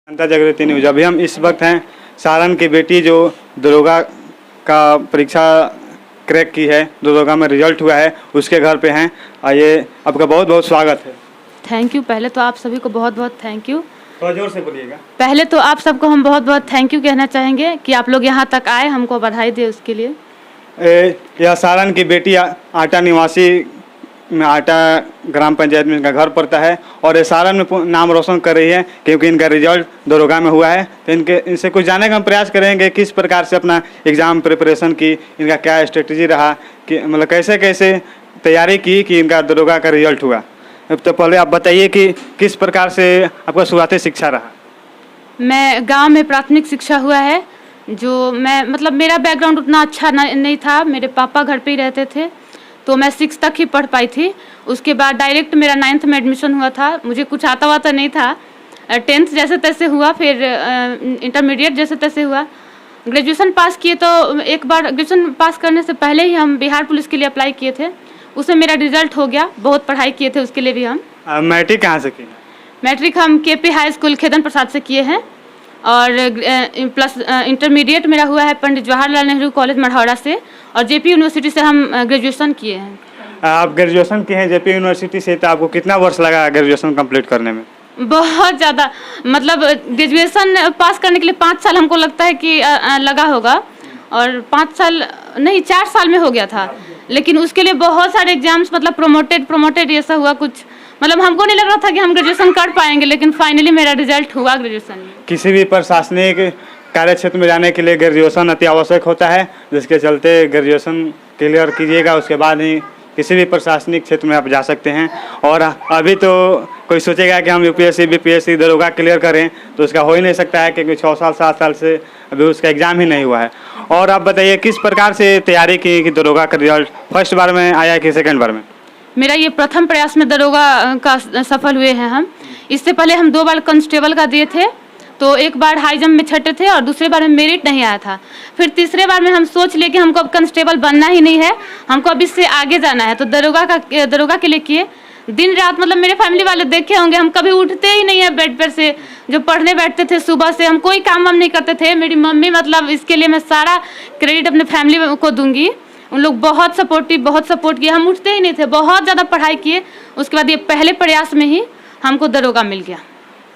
जनता जागृति न्यूज। अभी हम इस वक्त हैं सारण की बेटी जो दरोगा का परीक्षा क्रैक की है, दरोगा में रिजल्ट हुआ है, उसके घर पे हैं। आइए, आपका बहुत बहुत स्वागत है। Thank you. पहले तो आप सभी को बहुत बहुत थैंक यू। थोड़ा जोर से बोलिएगा। पहले तो आप सबको हम बहुत बहुत थैंक यू कहना चाहेंगे कि आप लोग यहाँ तक आए, हमको बधाई दे उसके लिए। यह सारण की बेटी आटा निवासी में आटा ग्राम पंचायत में इनका घर पड़ता है और ये सारण में नाम रोशन कर रही है क्योंकि इनका रिजल्ट दरोगा में हुआ है। तो इनसे कुछ जानने का हम प्रयास करेंगे किस प्रकार से अपना एग्ज़ाम प्रिपरेशन की, इनका क्या स्ट्रेटजी रहा, कि मतलब कैसे कैसे तैयारी की कि इनका दरोगा का रिजल्ट हुआ। तो पहले आप बताइए कि किस प्रकार से आपका शुरुआती शिक्षा रहा। मैं गांव में प्राथमिक शिक्षा हुआ है, जो मैं मतलब मेरा बैकग्राउंड उतना अच्छा नहीं था। मेरे पापा घर पे ही रहते थे, तो मैं 6 तक ही पढ़ पाई थी। उसके बाद डायरेक्ट मेरा 9th में एडमिशन हुआ था। मुझे कुछ आता वाता नहीं था। 10th जैसे तैसे हुआ, फिर इंटरमीडिएट जैसे तैसे हुआ। ग्रेजुएशन पास किए तो एक बार ग्रेजुएशन पास करने से पहले ही हम बिहार पुलिस के लिए अप्लाई किए थे, उसमें मेरा रिजल्ट हो गया। बहुत पढ़ाई किए थे उसके लिए भी हम। मैट्रिक कहाँ से की? मैट्रिक हम KP हाई स्कूल खेदन प्रसाद से किए हैं और प्लस इंटरमीडिएट मेरा हुआ है पंडित जवाहरलाल नेहरू कॉलेज मढ़ौरा से और JP यूनिवर्सिटी से हम ग्रेजुएशन किए हैं। आप ग्रेजुएशन किए हैं JP यूनिवर्सिटी से, तो आपको कितना वर्ष लगा ग्रेजुएशन कंप्लीट करने में? बहुत ज़्यादा, मतलब ग्रेजुएशन पास करने के लिए 5 साल हमको लगता है कि लगा होगा, और 5 साल नहीं 4 साल में हो गया था। लेकिन उसके लिए बहुत सारे एग्जाम्स, मतलब प्रोमोटेड ये सब हुआ कुछ, मतलब हमको नहीं लग रहा था कि हम ग्रेजुएशन कर पाएंगे, लेकिन फाइनली मेरा रिजल्ट हुआ ग्रेजुएशन। किसी भी प्रशासनिक कार्य क्षेत्र में जाने के लिए ग्रेजुएशन अति आवश्यक होता है, जिसके चलते ग्रेजुएशन क्लियर कीजिएगा, उसके बाद ही किसी भी प्रशासनिक क्षेत्र में आप जा सकते हैं। और अभी तो कोई सोचेगा कि हम UPSC BPSC दरोगा क्लियर करें, तो उसका हो ही नहीं सकता है क्योंकि 6 साल 7 साल से अभी उसका एग्ज़ाम ही नहीं हुआ है। और आप बताइए किस प्रकार से तैयारी की कि दरोगा का रिजल्ट फर्स्ट बार में आया कि सेकेंड बार में? मेरा ये प्रथम प्रयास में दरोगा का सफल हुए हैं हम। इससे पहले हम 2 बार कांस्टेबल का दिए थे, तो एक बार हाई जंप में छठे थे और दूसरे बार में मेरिट नहीं आया था। फिर तीसरे बार में हम सोच लिए कि हमको अब कांस्टेबल बनना ही नहीं है, हमको अब इससे आगे जाना है, तो दरोगा के लिए किए। दिन रात, मतलब मेरे फैमिली वाले देखे होंगे, हम कभी उठते ही नहीं है बेड पर से। जो पढ़ने बैठते थे सुबह से, हम कोई काम वाम नहीं करते थे। मेरी मम्मी, मतलब इसके लिए मैं सारा क्रेडिट अपने फैमिली को दूंगी। उन लोग बहुत सपोर्ट किए। हम उठते ही नहीं थे, बहुत ज़्यादा पढ़ाई किए। उसके बाद ये पहले प्रयास में ही हमको दरोगा मिल गया।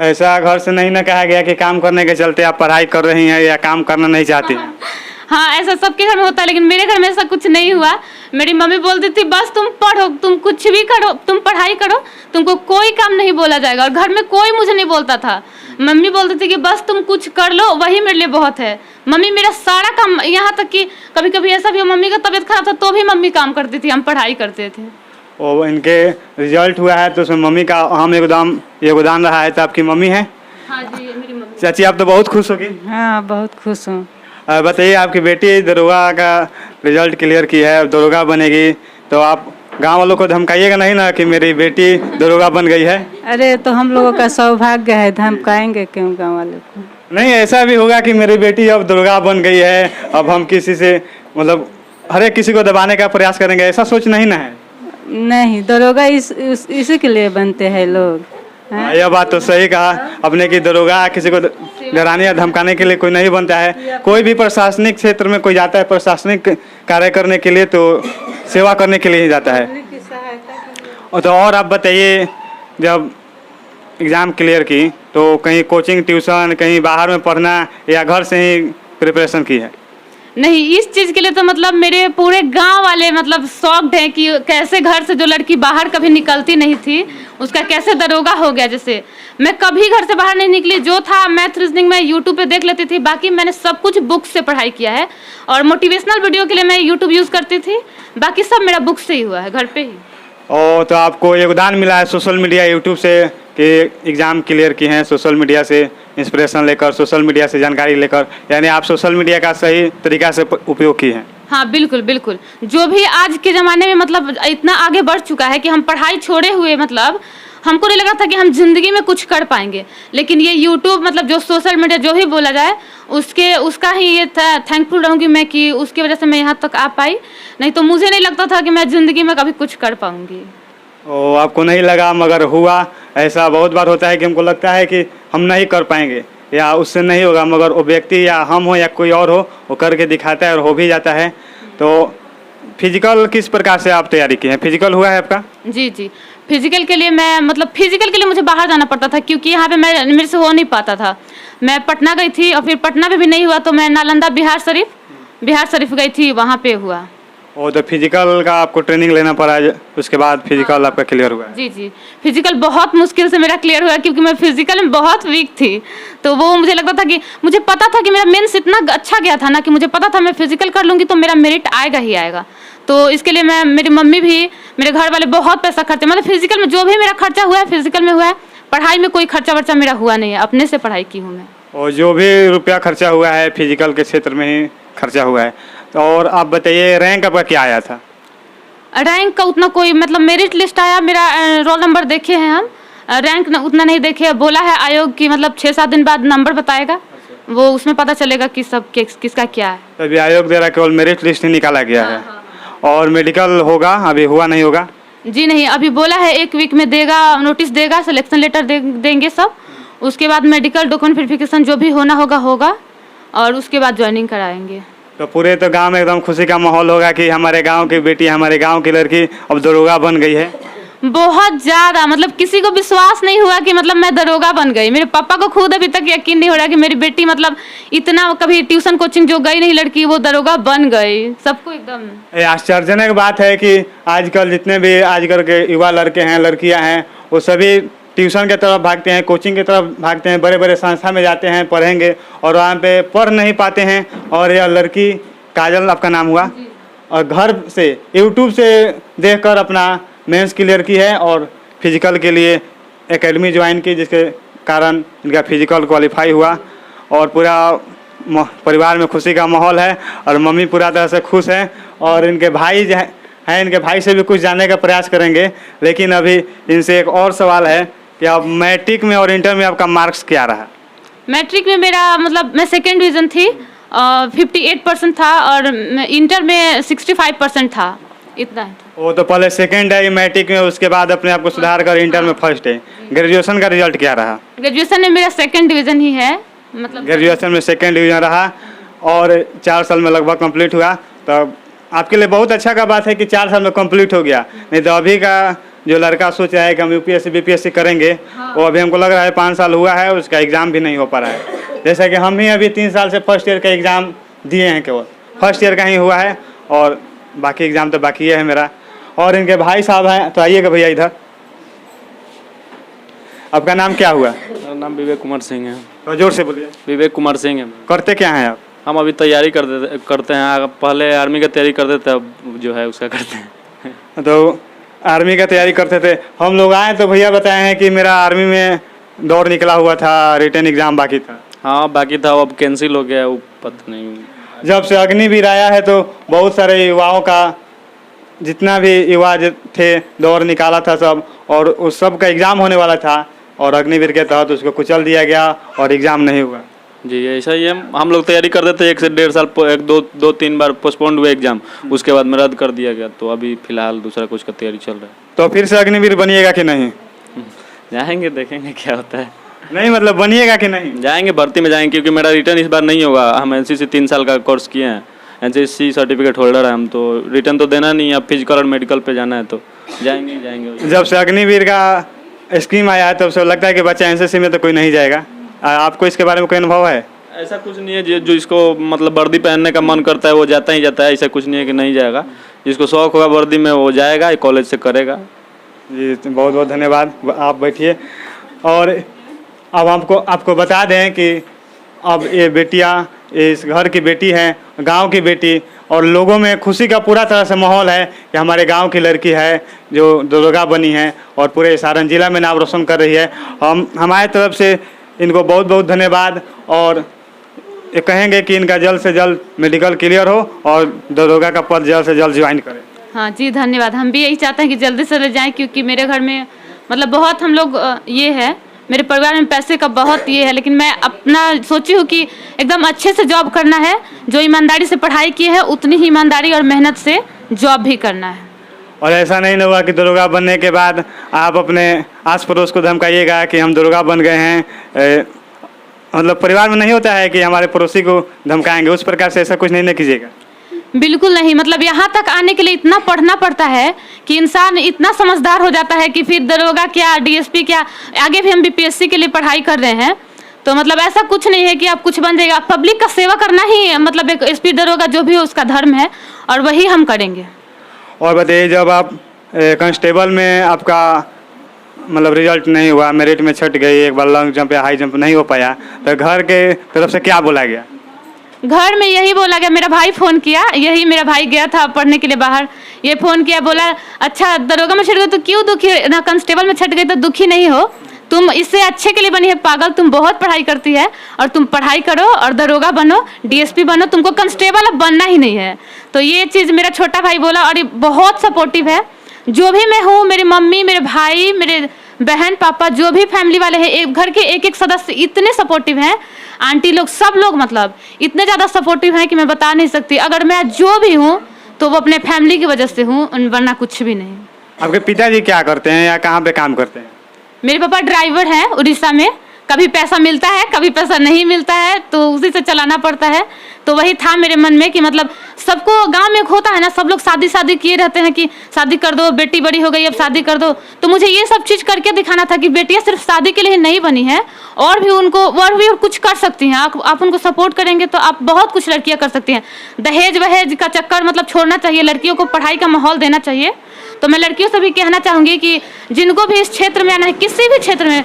ऐसा घर से नहीं ना कहा गया कि काम करने के चलते आप पढ़ाई कर रही हैं या काम करना नहीं चाहती हैं? हाँ, ऐसा सबके घर में होता है, लेकिन मेरे घर में ऐसा कुछ नहीं हुआ। मेरी मम्मी बोलती थी बस तुम पढ़ो, तुम कुछ भी करो, तुम पढ़ाई करो, तुमको कोई काम नहीं बोला जाएगा। और घर में कोई मुझे नहीं बोलता था। मम्मी बोलती थी कि बस तुम कुछ कर लो, वही मेरे लिए बहुत है। मम्मी मेरा सारा काम, यहाँ तक कि कभी कभी ऐसा भी हो मम्मी का तबीयत खराब था तो भी मम्मी काम करती थी, हम पढ़ाई करते थे। और इनके रिजल्ट हुआ है तो उसमें मम्मी का अहम योगदान रहा है। तो आपकी मम्मी है? हाँ जी, मेरी मम्मी। चाची, आप तो बहुत खुश होगी। हाँ, बहुत खुश हूँ। बताइए, आपकी बेटी दरोगा का रिजल्ट क्लियर की है, दरोगा बनेगी, तो आप गांव वालों को धमकाइएगा नहीं ना कि मेरी बेटी दरोगा बन गई है? अरे तो हम लोगों का सौभाग्य है, धमकाएंगे क्यों गाँव वाले को? नहीं, ऐसा भी होगा कि मेरी बेटी अब दरोगा बन गई है, अब हम किसी से, मतलब हर एक किसी को दबाने का प्रयास करेंगे, ऐसा सोच नहीं ना है? नहीं, दरोगा इसी के लिए बनते हैं लोग। यह बात तो सही कहा अपने की, दरोगा किसी को डराने या धमकाने के लिए कोई नहीं बनता है। कोई भी प्रशासनिक क्षेत्र में कोई जाता है प्रशासनिक कार्य करने के लिए, तो सेवा करने के लिए ही जाता है। तो और आप बताइए, जब एग्ज़ाम क्लियर की तो कहीं कोचिंग ट्यूशन, कहीं बाहर में पढ़ना या घर से ही प्रिपरेशन की है? नहीं, इस चीज़ के लिए तो मतलब मेरे पूरे गांव वाले मतलब शॉक्ड हैं कि कैसे घर से जो लड़की बाहर कभी निकलती नहीं थी उसका कैसे दरोगा हो गया। जैसे मैं कभी घर से बाहर नहीं निकली, जो था मैथ रीजनिंग में यूट्यूब पे देख लेती थी, बाकी मैंने सब कुछ बुक से पढ़ाई किया है। और मोटिवेशनल वीडियो के लिए मैं यूट्यूब यूज़ करती थी, बाकी सब मेरा बुक से ही हुआ है, घर पे ही। और तो आपको योगदान मिला है सोशल मीडिया, यूट्यूब से कि एग्ज़ाम क्लियर किए हैं, सोशल मीडिया से इंस्पिरेशन लेकर, सोशल मीडिया से जानकारी लेकर, यानी आप सोशल मीडिया का सही तरीक़ा से उपयोग किए हैं। हाँ, बिल्कुल बिल्कुल। जो भी आज के ज़माने में मतलब इतना आगे बढ़ चुका है कि हम पढ़ाई छोड़े हुए, मतलब हमको नहीं लगा था कि हम जिंदगी में कुछ कर पाएंगे, लेकिन ये यूट्यूब, मतलब जो सोशल मीडिया जो भी बोला जाए, उसका ही ये थैंकफुल रहूँगी मैं कि उसकी वजह से मैं यहाँ तक आ पाई। नहीं तो मुझे नहीं लगता था कि मैं ज़िंदगी में कभी कुछ कर पाऊँगी। आपको नहीं लगा मगर हुआ? ऐसा बहुत बार होता है कि हमको लगता है कि हम नहीं कर पाएंगे, या उससे नहीं होगा, मगर वो व्यक्ति या हम हो या कोई और हो वो करके दिखाता है और हो भी जाता है। तो फिजिकल किस प्रकार से आप तैयारी की हैं? फिजिकल हुआ है आपका? जी जी, फिजिकल के लिए मैं मतलब फिजिकल के लिए मुझे बाहर जाना पड़ता था, क्योंकि यहाँ पे मेरे से हो नहीं पाता था। मैं पटना गई थी और फिर पटना पे भी नहीं हुआ तो मैं नालंदा बिहार शरीफ गई थी, वहाँ पे हुआ। वो तो फिजिकल का आपको ट्रेनिंग लेना पड़ा, उसके बाद फिजिकल आपका क्लियर हुआ है? जी जी, फिजिकल बहुत मुश्किल से मेरा क्लियर हुआ, क्योंकि मैं फिजिकल में बहुत वीक थी। तो वो मुझे लगता था कि मुझे पता था कि मेरा मेंस इतना अच्छा गया था ना कि मुझे पता था मैं फिजिकल कर लूँगी तो मेरा मेरिट आएगा ही आएगा। तो इसके लिए मैं, मेरी मम्मी भी, मेरे घर वाले बहुत पैसा खर्चे, मतलब फिजिकल में जो भी मेरा खर्चा हुआ है फिजिकल में हुआ है। पढ़ाई में कोई खर्चा वर्चा मेरा हुआ नहीं है, अपने से पढ़ाई की हूँ मैं। और जो भी रुपया खर्चा हुआ है फिजिकल के क्षेत्र में ही खर्चा हुआ है। तो और आप बताइए रैंक आपका क्या आया था? रैंक का उतना कोई मतलब, मेरिट लिस्ट आया मेरा, रोल नंबर देखे हैं हम, रैंक उतना नहीं देखे। बोला है आयोग की मतलब 6-7 दिन बाद नंबर बताएगा, वो उसमें पता चलेगा कि सब किसका क्या है। अभी आयोग द्वारा केवल मेरिट लिस्ट ही निकाला गया है। और मेडिकल होगा, अभी हुआ नहीं होगा? जी नहीं, अभी बोला है 1 वीक में देगा, नोटिस देगा, सिलेक्शन लेटर देंगे सब। उसके बाद मेडिकल डॉक्यूमेंट वेरिफिकेशन जो भी होना होगा और उसके बाद ज्वाइनिंग कराएंगे। तो पूरे तो गांव में एकदम खुशी का माहौल होगा कि हमारे गांव की बेटी, हमारे गांव की लड़की अब दरोगा बन गई है। बहुत ज़्यादा, मतलब किसी को विश्वास नहीं हुआ कि मतलब मैं दरोगा बन गई। मेरे पापा को खुद अभी तक यकीन नहीं हो रहा कि मेरी बेटी मतलब इतना कभी ट्यूशन कोचिंग जो गई नहीं लड़की, वो दरोगा बन गई। सबको एकदम ये आश्चर्यजनक बात है कि आजकल जितने भी आजकल के युवा लड़के हैं, लड़कियां हैं, वो सभी ट्यूशन की तरफ भागते हैं, कोचिंग की तरफ भागते हैं, बड़े बड़े संस्था में जाते हैं पढ़ेंगे और वहाँ पे पढ़ नहीं पाते हैं। और यह लड़की काजल आपका नाम हुआ, और घर से यूट्यूब से देखकर अपना मेंस क्लियर की है और फिजिकल के लिए एकेडमी ज्वाइन की, जिसके कारण इनका फिजिकल क्वालिफाई हुआ। और पूरा परिवार में खुशी का माहौल है और मम्मी पूरा तरह से खुश हैं। और इनके भाई जो हैं, इनके भाई से भी कुछ जानने का प्रयास करेंगे। लेकिन अभी इनसे एक और सवाल है कि अब मैट्रिक में और इंटर में आपका मार्क्स क्या रहा? मैट्रिक में मेरा मतलब मैं 2nd डिवीज़न थी, 58% था, और इंटर में 65% था, इतना है। वो तो पहले सेकंड है मैट्रिक में, उसके बाद अपने आप को सुधार कर इंटर में फर्स्ट है। ग्रेजुएशन का रिजल्ट क्या रहा? ग्रेजुएशन में मेरा 2nd डिवीज़न ही है, मतलब ग्रेजुएशन में 2nd डिवीजन रहा और 4 साल में लगभग कंप्लीट हुआ। तो आपके लिए बहुत अच्छा का बात है कि 4 साल में कंप्लीट हो गया। नहीं तो अभी का जो लड़का सोच रहा है कि हम यूपीएससी बीपीएससी करेंगे, वो अभी हमको लग रहा है 5 साल हुआ है, उसका एग्ज़ाम भी नहीं हो पा रहा है। जैसा कि हम ही अभी 3 साल से फर्स्ट ईयर का एग्ज़ाम दिए हैं, केवल फर्स्ट ईयर का ही हुआ है और बाकी एग्ज़ाम तो बाकी है मेरा। और इनके भाई साहब हैं, तो आइएगा भैया इधर। आपका नाम क्या हुआ? मेरा नाम विवेक कुमार सिंह है। तो जोर से बोलिए। विवेक कुमार सिंह है। करते क्या हैं आप? हम अभी तैयारी करते हैं। पहले आर्मी की तैयारी करते थे, अब जो है उसका करते हैं। तो आर्मी का तैयारी करते थे। हम लोग आए तो भैया बताए हैं कि मेरा आर्मी में दौड़ निकला हुआ था, रिटर्न एग्ज़ाम बाकी था। हाँ बाकी था, अब कैंसिल हो गया, वो पता नहीं। जब से अग्निवीर आया है तो बहुत सारे युवाओं का, जितना भी युवा थे दौड़ निकाला था सब, और उस सब का एग्ज़ाम होने वाला था और अग्निवीर के तहत उसको कुचल दिया गया और एग्ज़ाम नहीं हुआ। जी ऐसा ही है। हम लोग तैयारी करते थे 1 से 1.5 साल, 2-3 बार पोस्टपोन्ड हुए एग्जाम, उसके बाद में रद्द कर दिया गया। तो अभी फिलहाल दूसरा कुछ का तैयारी चल रहा है। तो फिर से अग्निवीर बनिएगा कि नहीं? जाएंगे, देखेंगे क्या होता है। नहीं मतलब बनिएगा कि नहीं? जाएंगे, भर्ती में जाएंगे, क्योंकि मेरा रिटर्न इस बार नहीं होगा। हम एनसीसी 3 साल का कोर्स किए हैं, एनसीसी सर्टिफिकेट होल्डर है हम, तो रिटर्न तो देना नहीं है। अब फिजिकल और मेडिकल पे जाना है, तो जाएंगे। जब से अग्निवीर का स्कीम आया है तब से लगता है कि बच्चा एनसीसी में तो कोई नहीं जाएगा। आपको इसके बारे में कोई अनुभव है? ऐसा कुछ नहीं है, जो इसको मतलब वर्दी पहनने का मन करता है वो जाता ही जाता है। ऐसा कुछ नहीं है कि नहीं जाएगा। जिसको शौक होगा वर्दी में वो जाएगा, कॉलेज से करेगा। जी बहुत बहुत धन्यवाद, आप बैठिए। और अब आपको बता दें कि अब ये बेटियां इस घर की बेटी हैं, गांव की बेटी, और लोगों में खुशी का पूरा तरह से माहौल है कि हमारे गांव की लड़की है जो दरोगा बनी है और पूरे सारण जिला में नाम रोशन कर रही है। हमारे तरफ से इनको बहुत बहुत धन्यवाद, और ये कहेंगे कि इनका जल्द से जल्द मेडिकल क्लियर हो और दरोगा का पद जल्द से जल्द ज्वाइन करें। हाँ जी धन्यवाद। हम भी यही चाहते हैं कि जल्दी से जाएं, क्योंकि मेरे घर में मतलब बहुत हम लोग ये है, मेरे परिवार में पैसे का बहुत ये है, लेकिन मैं अपना सोची हूँ कि एकदम अच्छे से जॉब करना है। जो ईमानदारी से पढ़ाई की है उतनी ही ईमानदारी और मेहनत से जॉब भी करना है। और ऐसा नहीं होगा कि दरोगा बनने के बाद आप अपने आस पड़ोस को धमकाइएगा कि हम दरोगा बन गए हैं, मतलब परिवार में नहीं होता है कि हमारे पड़ोसी को धमकाएंगे, उस प्रकार से ऐसा कुछ नहीं ना कीजिएगा। बिल्कुल नहीं, मतलब यहाँ तक आने के लिए इतना पढ़ना पड़ता है कि इंसान इतना समझदार हो जाता है कि फिर दरोगा क्या, डीएसपी क्या, आगे भी हम बीपीएससी के लिए पढ़ाई कर रहे हैं। तो मतलब ऐसा कुछ नहीं है कि आप कुछ बन जाएगा। पब्लिक का सेवा करना ही मतलब एक एसपी दरोगा जो भी हो उसका धर्म है, और वही हम करेंगे। और बताइए, जब आप कांस्टेबल में आपका मतलब रिजल्ट नहीं हुआ, मेरिट में छट गई, एक बार लॉन्ग जंप या हाई जंप नहीं हो पाया, तो घर के तरफ से क्या बोला गया? घर में यही बोला गया, मेरा भाई फ़ोन किया, यही मेरा भाई गया था पढ़ने के लिए बाहर, ये फ़ोन किया, बोला अच्छा दरोगा में छट गई तो क्यों दुखी ना, कांस्टेबल में छट गई तो दुखी नहीं हो, तुम इससे अच्छे के लिए बनी है पागल, तुम बहुत पढ़ाई करती है और तुम पढ़ाई करो और दरोगा बनो, डीएसपी बनो, तुमको कांस्टेबल अब बनना ही नहीं है। तो ये चीज़ मेरा छोटा भाई बोला, और ये बहुत सपोर्टिव है। जो भी मैं हूँ, मेरी मम्मी, मेरे भाई, मेरे बहन, पापा, जो भी फैमिली वाले हैं, एक घर के एक सदस्य इतने सपोर्टिव हैं, आंटी लोग, सब लोग मतलब इतने ज़्यादा सपोर्टिव हैं कि मैं बता नहीं सकती। अगर मैं जो भी हूँ तो वो अपने फैमिली की वजह से हूँ, वरना कुछ भी नहीं। आपके पिताजी क्या करते हैं या कहाँ पे काम करते हैं? मेरे पापा ड्राइवर हैं उड़ीसा में। कभी पैसा मिलता है, कभी पैसा नहीं मिलता है, तो उसी से चलाना पड़ता है। तो वही था मेरे मन में कि मतलब सबको गांव में होता है ना, सब लोग शादी किए रहते हैं कि शादी कर दो, बेटी बड़ी हो गई अब शादी कर दो। तो मुझे ये सब चीज़ करके दिखाना था कि बेटियां सिर्फ शादी के लिए नहीं बनी है, और भी कुछ कर सकती हैं। आप उनको सपोर्ट करेंगे तो आप बहुत कुछ लड़कियां कर सकती हैं। दहेज वहेज का चक्कर मतलब छोड़ना चाहिए, लड़कियों को पढ़ाई का माहौल देना चाहिए। तो मैं लड़कियों से भी कहना चाहूँगी कि जिनको भी इस क्षेत्र में आना है, किसी भी क्षेत्र में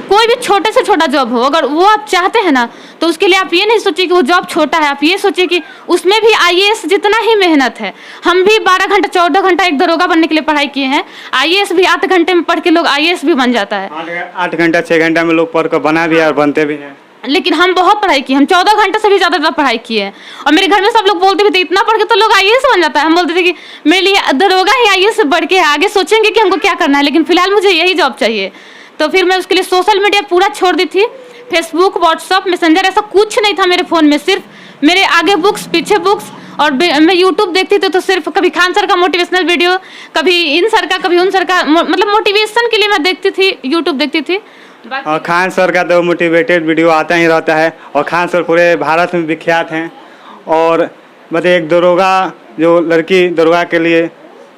कोई भी छोटे से छोटा जॉब हो, अगर वो आप चाहते हैं ना, तो उसके लिए आप ये नहीं सोचिए कि वो जॉब छोटा है, आप ये सोचिए कि उसमें भी आईएएस जितना ही मेहनत है। हम भी 12 घंटा 14 घंटा एक दरोगा बनने के लिए पढ़ाई किए हैं। आईएएस भी 8 घंटे में पढ़ के लोग आईएएस भी बन जाता है। 8 घंटा 6 घंटा में लोग पढ़ कर बना भी है और बनते भी हैं। लेकिन हम बहुत पढ़ाई की, हम 14 घंटे से भी ज़्यादा पढ़ाई की है। और मेरे घर में सब लोग बोलते भी थे इतना पढ़ के तो लोग आईएएस बन जाता है। हम बोलते थे कि मेरे लिए दरोगा ही आईएएस से बढ़ के है, आगे सोचेंगे कि हमको क्या करना है, लेकिन फिलहाल मुझे यही जॉब चाहिए। तो फिर मैं उसके लिए सोशल मीडिया पूरा छोड़ दी थी। फेसबुक, व्हाट्सअप, मैसेंजर ऐसा कुछ नहीं था मेरे फ़ोन में। सिर्फ मेरे आगे बुक्स, पीछे बुक्स, और मैं यूट्यूब देखती थी तो सिर्फ कभी खान सर का मोटिवेशनल वीडियो, कभी इन सर का, कभी उन सर का, मतलब मोटिवेशन के लिए मैं देखती थी, यूट्यूब देखती थी। और खान सर का तो मोटिवेटेड वीडियो आता ही रहता है, और खान सर पूरे भारत में विख्यात हैं। और मतलब एक दरोगा, जो लड़की दरोगा के लिए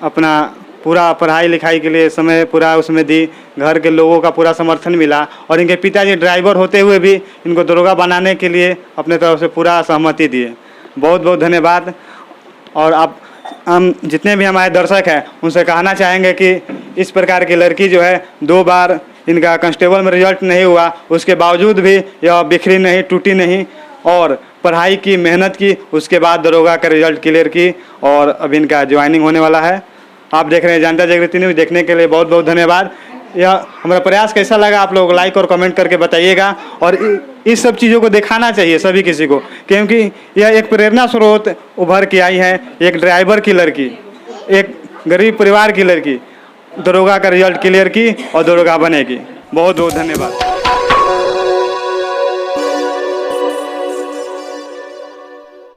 अपना पूरा पढ़ाई लिखाई के लिए समय पूरा उसमें दी, घर के लोगों का पूरा समर्थन मिला, और इनके पिताजी ड्राइवर होते हुए भी इनको दरोगा बनाने के लिए अपने तरफ से पूरा सहमति दिए। बहुत बहुत धन्यवाद। और आप हम जितने भी हमारे दर्शक हैं उनसे कहना चाहेंगे कि इस प्रकार की लड़की जो है 2 बार इनका कांस्टेबल में रिजल्ट नहीं हुआ, उसके बावजूद भी यह बिखरी नहीं, टूटी नहीं, और पढ़ाई की, मेहनत की, उसके बाद दरोगा का रिजल्ट क्लियर की, और अब इनका ज्वाइनिंग होने वाला है। आप देख रहे हैं जनता जागृति न्यूज़, देखने के लिए बहुत बहुत धन्यवाद। यह हमारा प्रयास कैसा लगा आप लोग लाइक और कमेंट करके बताइएगा। और इस सब चीज़ों को दिखाना चाहिए सभी किसी को, क्योंकि यह एक प्रेरणा स्रोत उभर के आई है। एक ड्राइवर की लड़की, एक गरीब परिवार की लड़की दरोगा का रिजल्ट क्लियर की और दरोगा बनेगी। बहुत बहुत धन्यवाद।